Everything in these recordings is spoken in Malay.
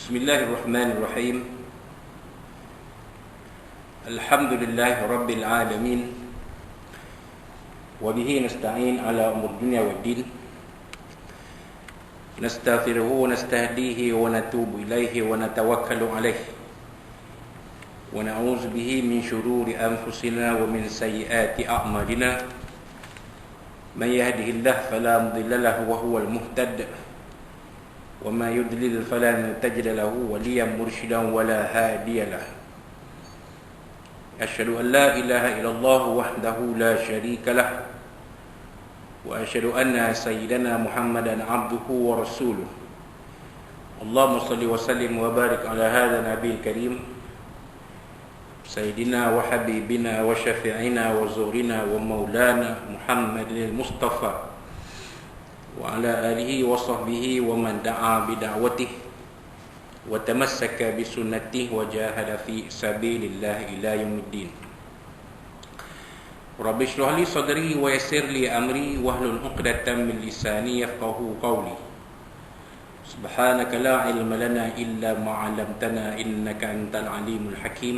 Bismillahirrahmanirrahim. Alhamdulillahi rabbil alamin. Wa bihi nasta'in ala umur dunya waddin. Nastaghfiruhu wa nastahdihi wa natubu ilaihi wa natawakkalu alaihi. Wa na'udzu bihi min shururi anfusina wa min sayyiati a'malina. Man yahdihillahu fala mudilla lahu wa huwal muhtadi. وما يضلل فلن تجد له وليا مرشدا ولا هادي له أشهد أن لا إله إلا الله وحده لا شريك له وأشهد أن سيدنا محمدا عبده ورسوله اللهم صل وسلم وبارك على هذا النبي الكريم سيدنا وحبيبنا وشفيعنا وزورنا ومولانا محمد المصطفى وعلى آله وصحبه ومن دعا بدعوته وتمسك بسنته وجاهد في سبيل الله إلى يوم الدين رب اشرح لي صدري ويسر لي أمري واحلل عقدة من لساني يفقهوا قولي سبحانك لا علم لنا إلا ما علمتنا إنك أنت العليم الحكيم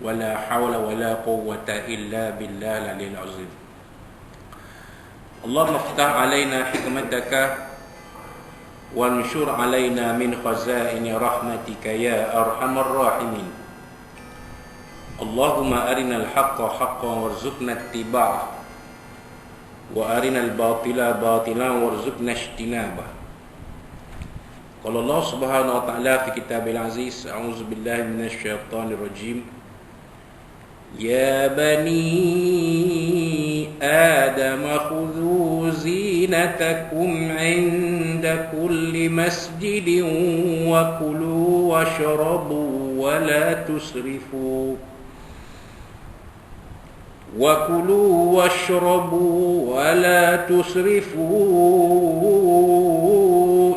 ولا حول ولا قوة إلا بالله العلي العظيم اللهم افتح علينا حكمتك وانشر علينا من خزائن رحمتك يا أرحم الراحمين اللهم أرنا الحق حقا وارزقنا اتباعه وأرنا الباطل باطلا وارزقنا اجتنابه قال الله سبحانه وتعالى في كتابه العزيز أعوذ بالله من الشيطان الرجيم يا بني آدم خذوا زينتكم عند كل مسجد وكلوا واشربوا ولا تسرفوا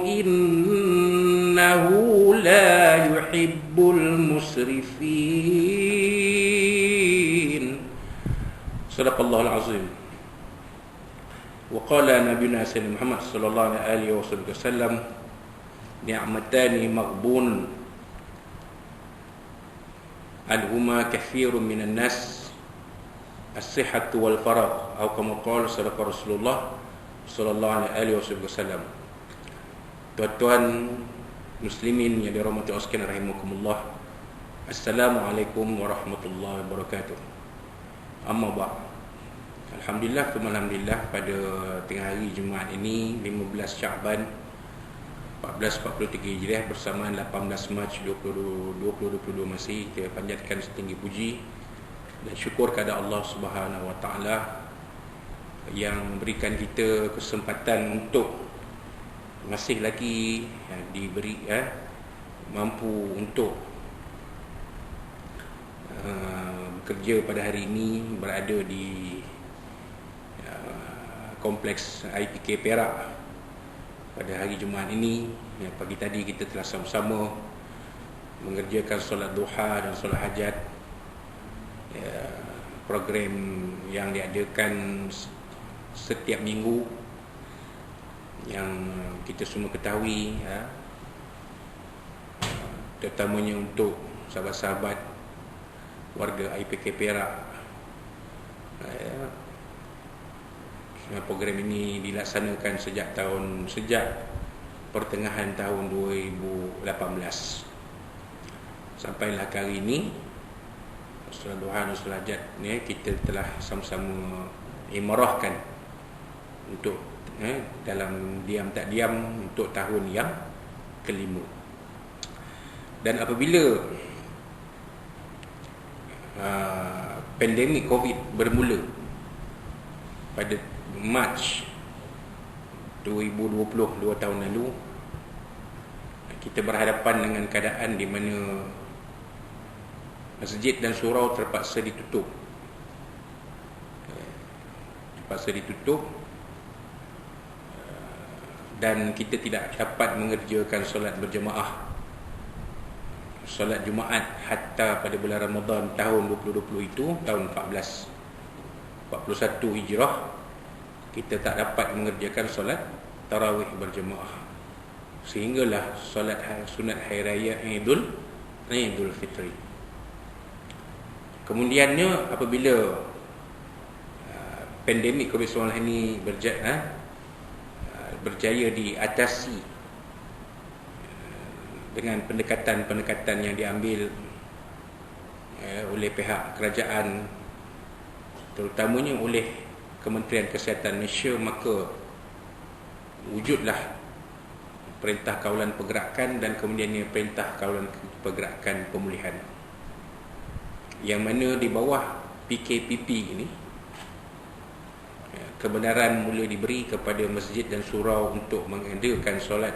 إنه لا يحب المسرفين صدق الله العظيم وقال نبينا سيدنا محمد صلى الله عليه وسلم نعمتان مغبون عنهما كثير من الناس الصحة والفراغ أو كما قال صدق رسول الله صلى الله عليه وسلم. Tuan-tuan muslimin yang dirahmati Allah sekalian rahimakumullah. Assalamualaikum warahmatullahi wabarakatuh. Amma ba'd. Alhamdulillah, alhamdulillah, pada tengah hari Jumaat ini 15 Syaban 1443 Hijriah bersamaan 18 Mac 2022 masih kita panjatkan setinggi puji dan syukur kepada Allah Subhanahu wa taala yang memberikan kita kesempatan untuk masih lagi diberi mampu untuk bekerja pada hari ini, berada di kompleks IPK Perak pada hari Jumaat ini. Pagi tadi kita telah sama-sama mengerjakan solat duha dan solat hajat, program yang diadakan setiap minggu yang kita semua ketahui, terutamanya untuk sahabat-sahabat warga IPK Perak. Program ini dilaksanakan sejak pertengahan tahun 2018 sampailah kali ini. Solat duha dan solat hajat ni kita telah sama-sama imarahkan untuk dalam diam tak diam untuk tahun yang kelima. Dan apabila pandemik COVID bermula pada Mac 2020, 2 tahun lalu, kita berhadapan dengan keadaan di mana masjid dan surau terpaksa ditutup. Dan kita tidak dapat mengerjakan solat berjemaah, solat Jumaat hatta pada bulan Ramadan tahun 2020 itu, tahun 41 Hijrah, kita tak dapat mengerjakan solat tarawih berjemaah. sehinggalah solat sunat hari raya Idul Fitri. Kemudiannya apabila pandemik COVID-19 ini berjaya diatasi dengan pendekatan-pendekatan yang diambil oleh pihak kerajaan, terutamanya oleh Kementerian Kesihatan Malaysia, maka wujudlah Perintah Kawalan Pergerakan dan kemudiannya Perintah Kawalan Pergerakan Pemulihan, yang mana di bawah PKPP ini kebenaran mula diberi kepada masjid dan surau untuk mengadakan solat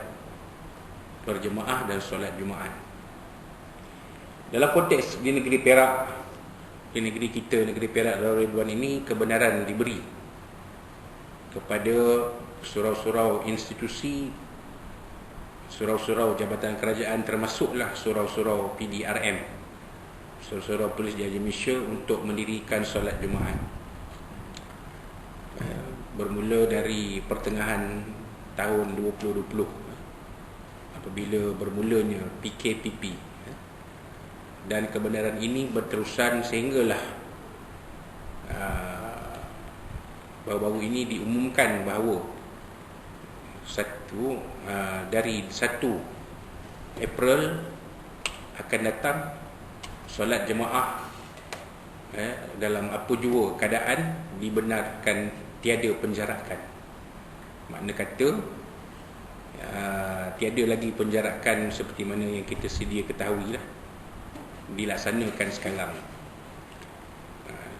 berjemaah dan solat Jumaat. Dalam konteks di negeri Perak, di negeri kita, negeri Perak Darul Ridwan ini, kebenaran diberi kepada surau-surau institusi, surau-surau jabatan kerajaan, termasuklah surau-surau PDRM, surau-surau Polis Diraja Malaysia, untuk mendirikan solat Jumaat. Bermula dari pertengahan tahun 2020 apabila bermulanya PKPP, dan kebenaran ini berterusan sehinggalah baru-baru ini diumumkan bahawa dari 1 April akan datang solat jemaah dalam apa jua keadaan dibenarkan, tiada penjarakan. Makna kata tiada lagi penjarakan seperti mana yang kita sedia ketahui lah dilaksanakan sekarang.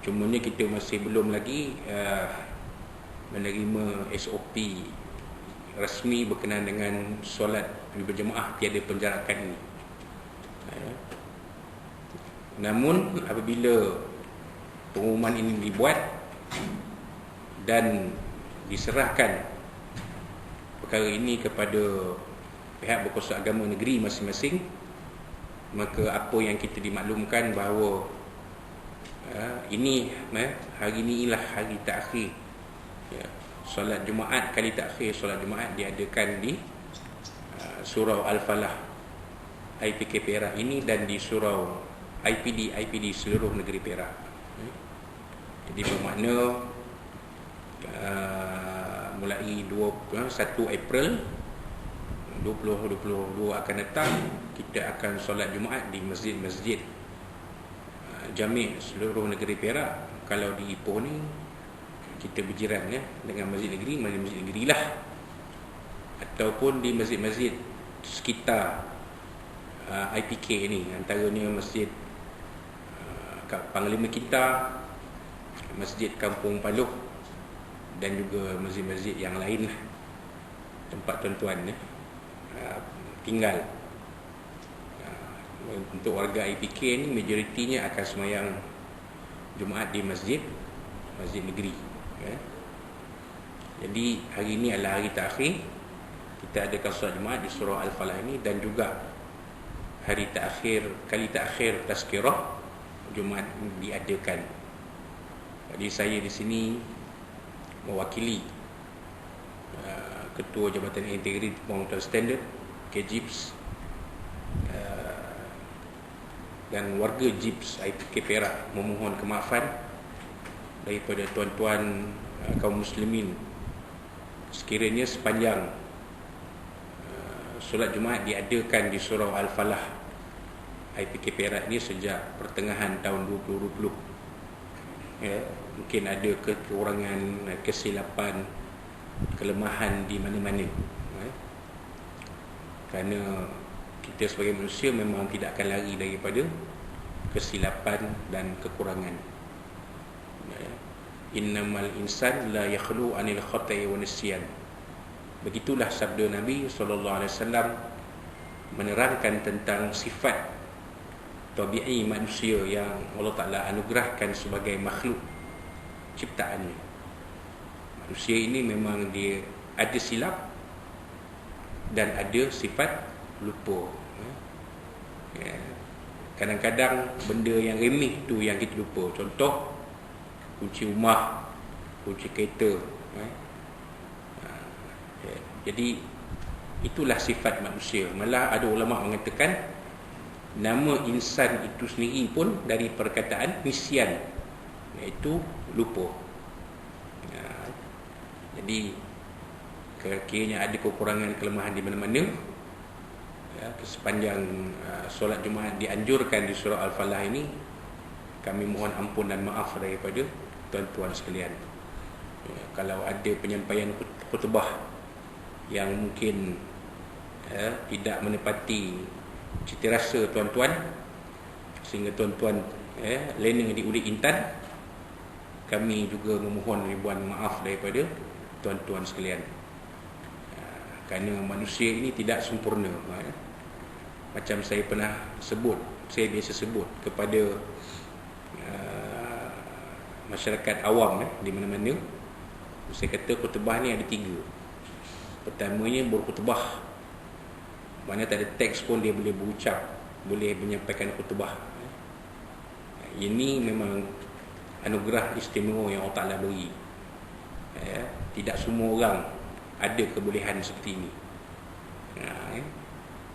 Cumanya kita masih belum lagi menerima SOP rasmi berkenaan dengan solat berjemaah tiada penjarakan ini. Namun apabila pengumuman ini dibuat dan diserahkan perkara ini kepada pihak berkuasa agama negeri masing-masing, maka apa yang kita dimaklumkan bahawa hari ini ialah hari takhir solat Jumaat. Kali takhir solat Jumaat diadakan di surau Al-Falah IPK Perak ini dan di surau IPD seluruh negeri Perak. Jadi bermakna mulai 1 April 2022 akan datang, kita akan solat Jumaat di masjid-masjid jami' seluruh negeri Perak. Kalau di Ipoh ni kita berjiran dengan masjid negeri lah, ataupun di masjid-masjid sekitar IPK ni, antaranya masjid Panglima kita, masjid Kampung Paluh, dan juga masjid-masjid yang lain lah, tempat tuan-tuan tinggal. Untuk warga IPK ni majoritinya akan sembahyang Jumaat di masjid negeri. Jadi hari ini adalah hari takhir, kita adakan solat Jumaat di surau Al-Falah ini, dan juga hari takhir, kali takhir tazkirah Jumaat diadakan. Jadi saya di sini mewakili Ketua Jabatan Integriti Pemotongan Standard KJIPS dan warga JIPS IPK Perak memohon kemaafan daripada tuan-tuan kaum muslimin sekiranya sepanjang solat Jumaat diadakan di surau Al-Falah IPK Perak ni sejak pertengahan tahun 2020. Mungkin ada kekurangan, kesilapan, kelemahan di mana-mana. Kerana kita sebagai manusia memang tidak akan lari daripada kesilapan dan kekurangan. Innamal insan la yakhlu anil khata'i wa nisyan. Begitulah sabda Nabi SAW menerangkan tentang sifat tabi'i manusia yang Allah Ta'ala anugerahkan sebagai makhluk ciptaannya. Manusia ini memang dia ada silap dan ada sifat lupa. Kadang-kadang benda yang remeh tu yang kita lupa. Contoh, kunci rumah, kunci kereta. Jadi Itulah sifat manusia. Malah ada ulama mengatakan nama insan itu sendiri pun dari perkataan nisyan, iaitu lupa. Jadi kiranya ada kekurangan kelemahan di mana-mana. Sepanjang solat Jumaat dianjurkan di surah Al-Falah ini, kami mohon ampun dan maaf daripada tuan-tuan sekalian. Kalau ada penyampaian khutbah yang mungkin tidak menepati cita rasa tuan-tuan, sehingga tuan-tuan learning diulik intan, kami juga memohon ribuan maaf daripada tuan-tuan sekalian. Kerana manusia ini tidak sempurna. Macam saya pernah sebut, saya biasa sebut kepada masyarakat awam di mana-mana, saya kata khutbah ni ada 3. Pertamanya berkhutbah, mana tak ada teks pun dia boleh berucap, boleh menyampaikan khutbah. Ini memang anugerah istimewa yang Allah Ta'ala beri. Tidak semua orang ada kebolehan seperti ini.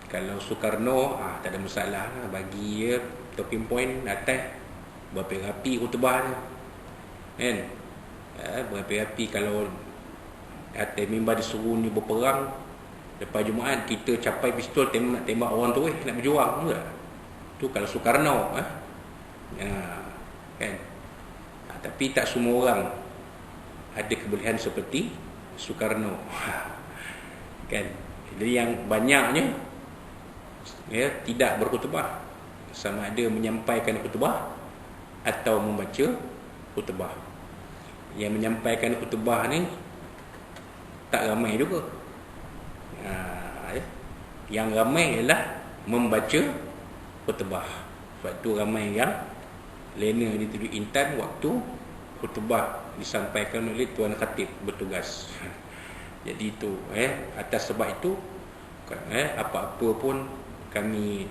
Kalau Soekarno tak ada masalah, bagi dia talking point atas, berapi-api khutbah dia, kan? Berapi-api. Kalau atas mimbar disuruh ni berperang lepas Jumaat, kita capai pistol nak tembak orang tu, nak berjuang enggak? Tu kalau Soekarno, kan? Tapi tak semua orang ada kebolehan seperti Soekarno, kan? Jadi yang banyaknya tidak berkhutbah, sama ada menyampaikan khutbah atau membaca khutbah. Yang menyampaikan khutbah ni tak ramai juga. Yang ramai ialah membaca khutbah. Sebab tu ramai yang lena dituduh intan waktu khutbah disampaikan oleh Tuan Khatib bertugas. Jadi itu atas sebab itu apa-apa pun kami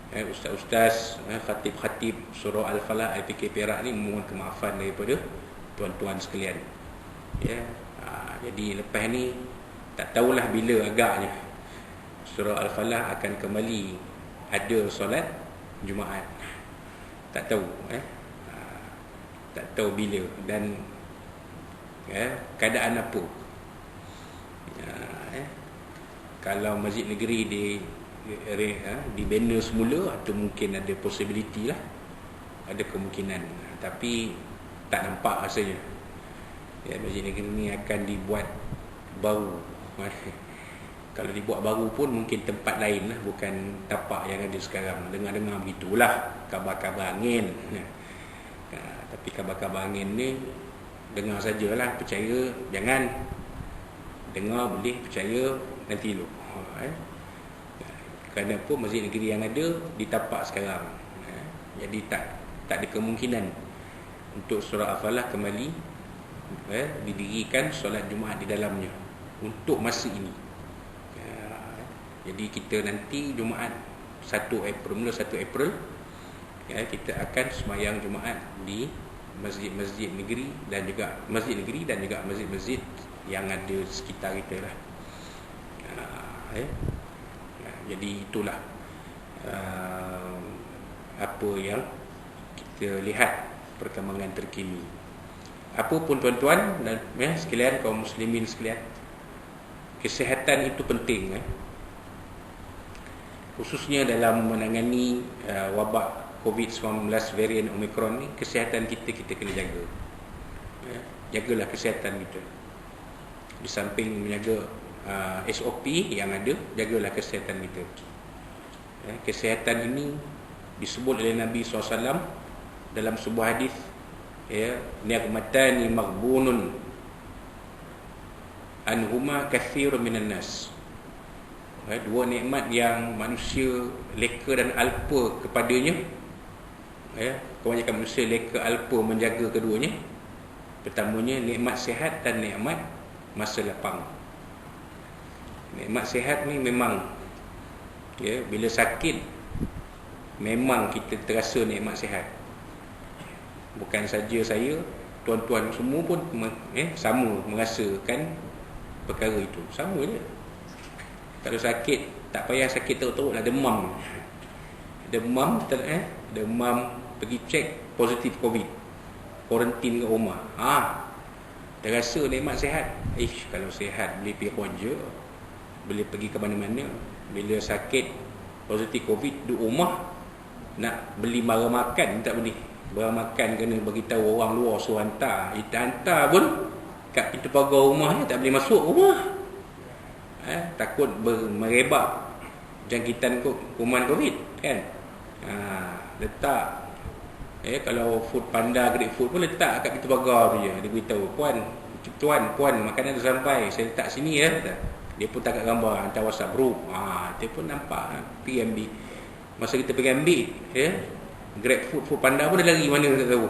ustaz-ustaz, khatib-khatib surah Al-Falah IPK Perak ni mohon kemaafan daripada tuan-tuan sekalian. Jadi lepas ni tak tahulah bila agaknya surah Al-Falah akan kembali ada solat Jumaat. Tak tahu tak tahu bila dan keadaan apa. Kalau masjid negeri dibina semula, atau mungkin ada possibility lah, ada kemungkinan, tapi tak nampak rasanya. Masjid negeri ni akan dibuat baru. Kalau dibuat baru pun mungkin tempat lain lah, bukan tapak yang ada sekarang. Dengar-dengar begitulah kabar-kabar angin. Tapi kabar-kabar angin ni dengar sajalah, percaya jangan. Dengar boleh, percaya nanti dulu. Kerana apa? Masjid negeri yang ada ditapak sekarang. Jadi tak ada kemungkinan untuk surah Al-Falah kembali didirikan solat Jumaat di dalamnya untuk masa ini. Jadi kita nanti Jumaat 1 April, mula 1 April kita akan sembahyang Jumaat di masjid-masjid negeri dan juga masjid-masjid yang ada sekitar kita lah. Jadi itulah apa yang kita lihat perkembangan terkini. Apa pun tuan-tuan dan sekalian, kaum muslimin sekalian, kesihatan itu penting, khususnya dalam menangani wabak COVID-19 varian Omicron ni. Kesihatan kita kena jaga. Jagalah kesihatan kita. Di samping menjaga SOP yang ada, jagalah kesihatan kita. Kesihatan ini disebut oleh Nabi SAW dalam sebuah hadis, ni'matani maghbunun anhuma katsirun minan nas. Dua nikmat yang manusia leka dan alpa kepadanya. Kebanyakan manusia leka alpa menjaga keduanya. Pertamanya nikmat sihat dan nikmat masa lapang. Nikmat sihat ni memang bila sakit memang kita terasa nikmat sihat. Bukan saja saya, tuan-tuan semua pun sama merasakan perkara itu. Sama je. Kalau sakit, tak payah sakit teruk-teruk lah, demam. Demam, demam, pergi cek positif COVID, kuarantin kat rumah. Dah rasa nikmat sihat. Kalau sihat boleh pergi kerja, boleh pergi ke mana-mana. Bila sakit positif COVID, duduk rumah, nak beli barang makan tak boleh. Barang makan kena beritahu orang luar suruh hantar. Kita hantar pun kat pintu pagar rumah tak boleh masuk rumah. Takut merebak jangkitan kuman COVID kan. Letak kalau food panda, Grab Food pun letak kat pintu pagar tu je. Dia beritahu, puan makanan dah sampai, saya letak sini ya. Dia pun tak kat gambar, hantar WhatsApp group. Dia pun nampak pergi ambil. Masa kita pergi ambil Grab Food panda pun dah lari mana tak tahu.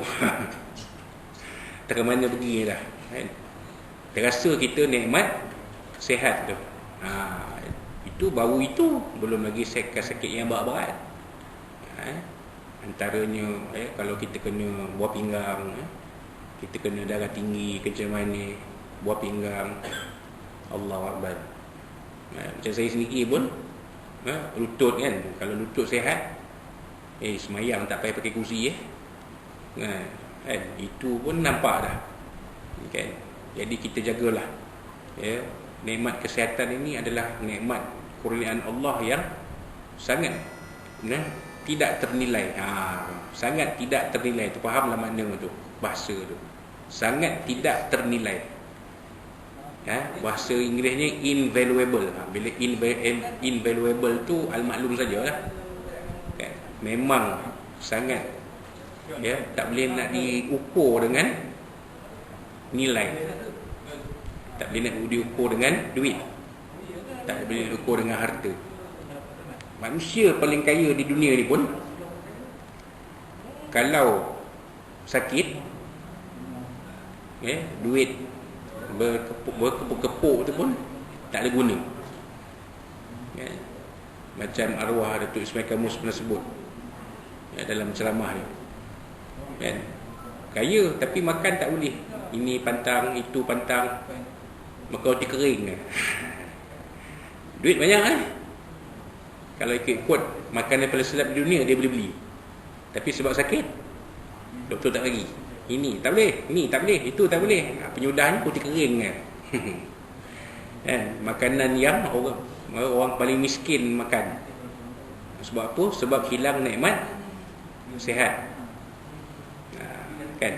Tak ke mana pergi dah kan. Terasa kita nikmat sihat tu. Itu baru itu, belum lagi sakit yang berat-berat. Antaranya kalau kita kena buah pinggang, kita kena darah tinggi, kencing manis, buah pinggang, Allahu Akbar. Macam saya sendiri pun lutut kan, kalau lutut sihat, semayang tak payah pakai kursi kan, itu pun nampak dah kan. Jadi kita jagalah nikmat kesihatan ini adalah nikmat kurniaan Allah yang sangat tidak ternilai. Sangat tidak ternilai tu, fahamlah makna tu, bahasa tu. Sangat tidak ternilai. Bahasa Inggerisnya invaluable. Bila invaluable tu al-maklum sajalah. Memang sangat tak boleh nak diukur dengan nilai. Tak boleh nak diukur dengan duit. Tak boleh diukur dengan harta. Manusia paling kaya di dunia ni pun, kalau sakit, duit berkepuk-kepuk tu pun tak ada guna. Macam arwah Datuk Ismail Kamus pernah sebut dalam ceramah ni, kaya tapi makan tak boleh. Ini pantang, itu pantang, maka roti kering. Duit banyak kalau ikut makanan paling sedap di dunia dia boleh beli, tapi sebab sakit doktor tak bagi. Ini tak boleh, ini tak boleh, itu tak boleh. Penyudahnya roti kering makanan yang orang paling miskin makan. Sebab apa? Sebab hilang nikmat sihat kan.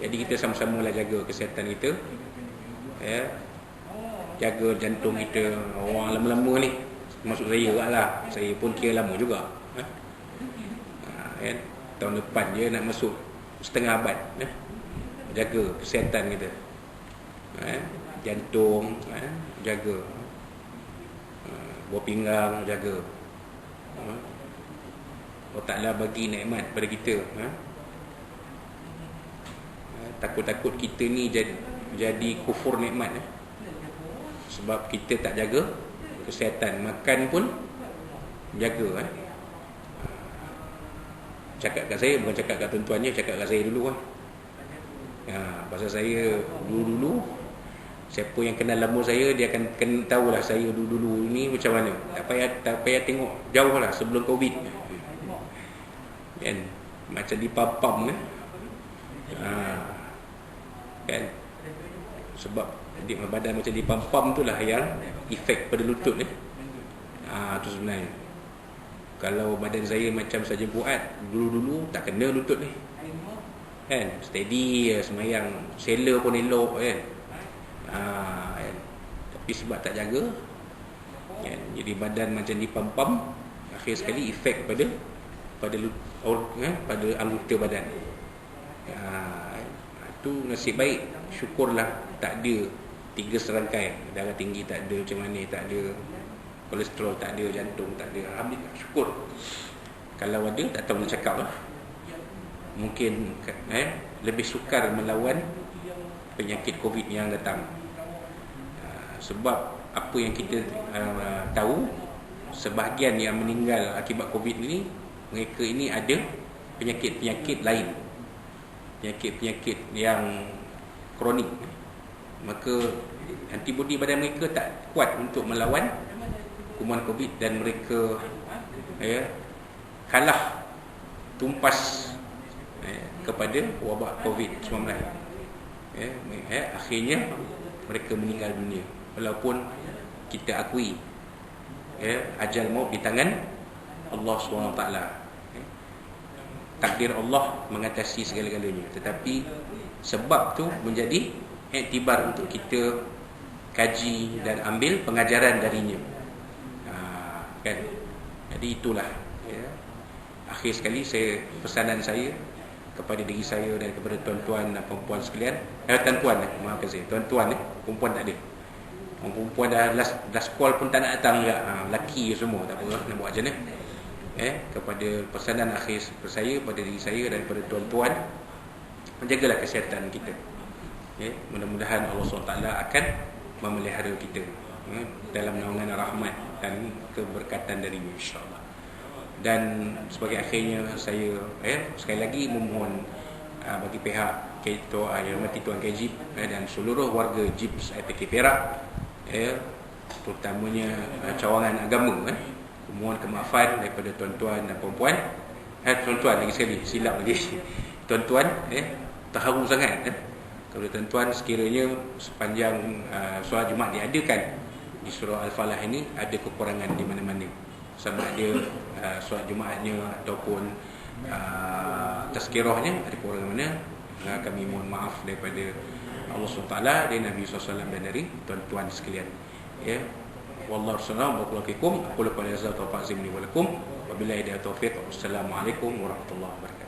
Jadi kita sama-sama lah jaga kesihatan kita, jaga jantung kita. Orang lama-lama ni, maksud saya lah, saya pun kira lama juga tahun depan je nak masuk setengah abad. Jaga kesihatan kita, jantung jaga, buah pinggang jaga. Allah Ta'ala bagi nikmat pada kita. Takut-takut kita ni jadi kufur nikmat sebab kita tak jaga kesihatan. Makan pun jaga. Cakap kat saya, bukan cakap kat tuan-tuannya, cakap kat saya dulu pasal saya dulu-dulu, siapa yang kenal lama saya, dia akan tahulah saya dulu-dulu ni macam mana. Tak payah tengok jauh lah sebelum COVID kan, macam dipapam kan, sebab badan macam dipam-pam tu lah yang efek pada lutut tu sebenarnya. Kalau badan saya macam saja buat dulu-dulu, tak kena lutut ni kan, steady semayang, sela pun elok kan. Tapi sebab tak jaga kan, jadi badan macam dipam-pam, akhir sekali efek pada anggota badan. Itu nasib baik, syukurlah tak ada 3 serangkai, darah tinggi tak ada, macam mana tak ada, kolesterol tak ada, jantung tak ada. Alhamdulillah, syukur. Kalau ada, tak tahu nak cakap lah. Mungkin lebih sukar melawan penyakit COVID yang datang. Sebab apa yang kita tahu, sebahagian yang meninggal akibat COVID ini, mereka ini ada penyakit-penyakit lain, penyakit-penyakit yang kronik. Maka antibodi badan mereka tak kuat untuk melawan kuman COVID dan mereka kalah tumpas kepada wabak COVID-19. Akhirnya mereka meninggal dunia, walaupun kita akui ajal maut di tangan Allah SWT. Takdir Allah mengatasi segala-galanya, tetapi sebab tu menjadi iktibar untuk kita kaji dan ambil pengajaran darinya. Kan? Jadi itulah akhir sekali pesanan saya kepada diri saya dan kepada tuan-tuan dan perempuan sekalian. Tuan-tuan, maafkan saya, tuan-tuan perempuan tak ada. Orang perempuan dah last call pun tak nak datang juga. Lelaki semua, tak apa, nak buat macam mana. Kepada pesanan akhir saya pada diri saya dan kepada tuan-tuan, jagalah kesihatan kita. Mudah-mudahan Allah SWT akan memelihara kita dalam naungan rahmat dan keberkatan darinya, insya-Allah. Dan sebagai akhirnya saya sekali lagi memohon bagi pihak Ketua Yang Hormati Tuan KJ dan seluruh warga JIPS IPK Perak, terutamanya cawangan agama, mohon kemaafan daripada tuan-tuan dan perempuan. Tuan-tuan lagi sekali, silap lagi. Tuan-tuan terharu sangat kalau tuan-tuan sekiranya sepanjang solat Jumaat diadakan di surah Al-Falah ini ada kekurangan di mana-mana, sama ada solat Jumaatnya ataupun tazkirahnya ada kekurangan mana, kami mohon maaf daripada Allah SWT dan Nabi SAW dan dari tuan-tuan sekalian. Wallahu a'lam bishawab. Aku lupa azza wa jalla wa billahi taufiq. Wassalamualaikum warahmatullahi wabarakatuh.